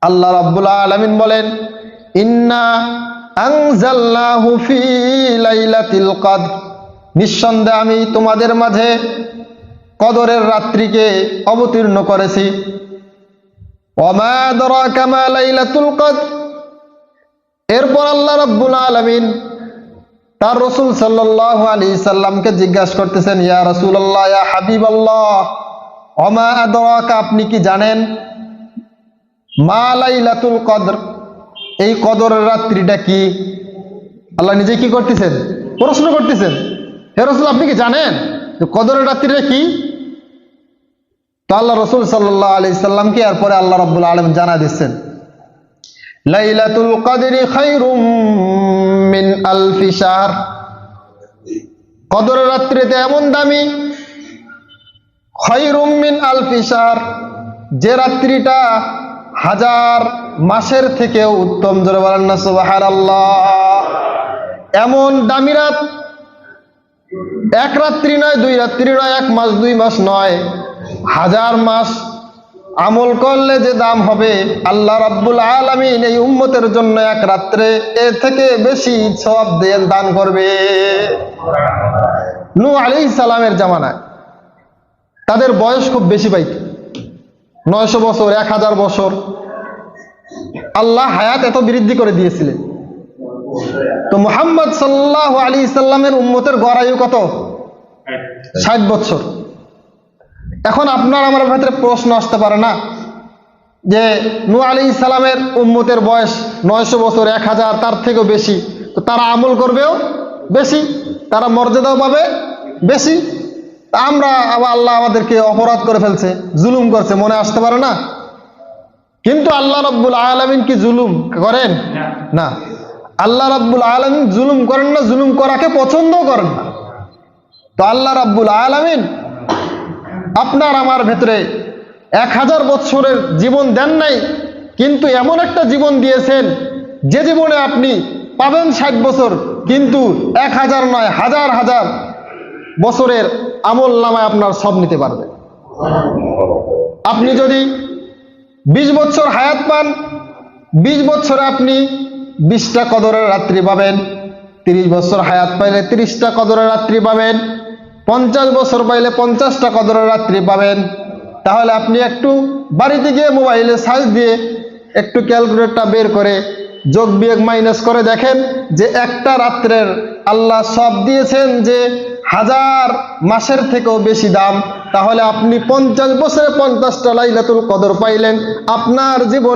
আল্লাহ রাব্বুল আলামিন বলেন, ইন্না আনজালনাহু ফি লাইলাতিল কদর, নিঃসন্দেহে আমি তোমাদের মাঝে কদরের রাত্রিকে অবতীর্ণ করেছি। ওয়া মা আদরাকা মা লাইলাতুল কদর। এরপর আল্লাহ রাব্বুল আলামিন তার রাসূল সাল্লাল্লাহু আলাইহি সাল্লামকে জিজ্ঞাসা করতেছেন, ইয়া রাসূলুল্লাহ, ইয়া হাবিবাল্লাহ, ওয়া মা আদরাকা, আপনি কি জানেন মা লাইলাতুল কদর, এই কদরের রাত্রিটা কি? আল্লাহ নিজে কি করতেছেন? প্রশ্ন করতেছেন, হে রাসূল আপনি কি জানেন যে কদরের রাত্রিটা কি? তো আল্লাহ রাসূল সাল্লাল্লাহু আলাইহি সাল্লামকে এরপরে আল্লাহ রাব্বুল আলামিন জানায় দিচ্ছেন, লাইলাতুল কদরি খায়রুম মিন আলফি শাহর, কদরের রাত্রিতে এমন দামি, খায়রুম মিন আলফি শাহর, যে রাত্রিটা হাজার মাসের থেকেও উত্তম। জোরে বলেন না সুবহানাল্লাহ। এমন দামি রাত, এক রাত্রি নয়, দুই রাত্রি নয়, এক মাস দুই মাস নয়, হাজার মাস আমল করলে যে দাম হবে, আল্লাহ রাব্বুল আলামিন এই উম্মতের জন্য এক রাত্রে এর থেকে বেশি সওয়াব দিয়ে দান করবে। নূহ আলাইহিস সালামের জামানায় তাদের বয়স খুব বেশি পাইত, 900 বছর, 1000 বছর। আল্লাহ হায়াত এত বৃদ্ধি করে দিয়েছিলেন। তো মুহাম্মদ সাল্লাল্লাহু আলাইহি সাল্লামের উম্মতের গড় আয়ু কত? 60 বছর। এখন আপনার আমার ভেতরে প্রশ্ন আসতে পারে না যে নূহ আলাইহিস সালামের উম্মতের বয়স 900 বছর, 1000, তার থেকেও বেশি, তো তারা আমল করবেও বেশি, তারা মর্যাদাও পাবে বেশি। আমরা আবার আল্লাহ আমাদেরকে অপরাধ করে ফেলছে, জুলুম করছে, মনে আসতে পারে না? কিন্তু আল্লাহ রাব্বুল আলামিন কি জুলুম করেন? না, আল্লাহ রাব্বুল আলামিন জুলুম করেন না, জুলুম করাকে পছন্দ করেন না। তো আল্লাহ রাব্বুল আলামিন আপনার আমার ভেতরে 1000 বছরের জীবন দেন নাই, কিন্তু এমন একটা জীবন দিয়েছেন যে জীবনে আপনি পাবেন 60 বছর, কিন্তু 1000 নয়, হাজার হাজার বছরের আমল নামায় আপনার সব নিতে পারবে। আপনি যদি 20 বছর হায়াত পান, 20 বছরে আপনি 20টা কদরের রাত্রি পাবেন। 30 বছর হায়াত পাইলে 30টা কদরের রাত্রি পাবেন। 50 বছর পাইলে 50টা কদরের রাত্রি পাবেন। তাহলে আপনি একটু বাড়িতে গিয়ে মোবাইলে সার্চ দিয়ে একটু ক্যালকুলেটরটা বের করে যোগ বিয়োগ মাইনাস করে দেখেন যে একটা রাত্রের আল্লাহ সব দিয়েছেন যে 1000 মাসের থেকেও বেশি দাম। তাহলে আপনি 50 বছরে 50টা লাইলাতুল কদর পাইলেন। আপনার জীবন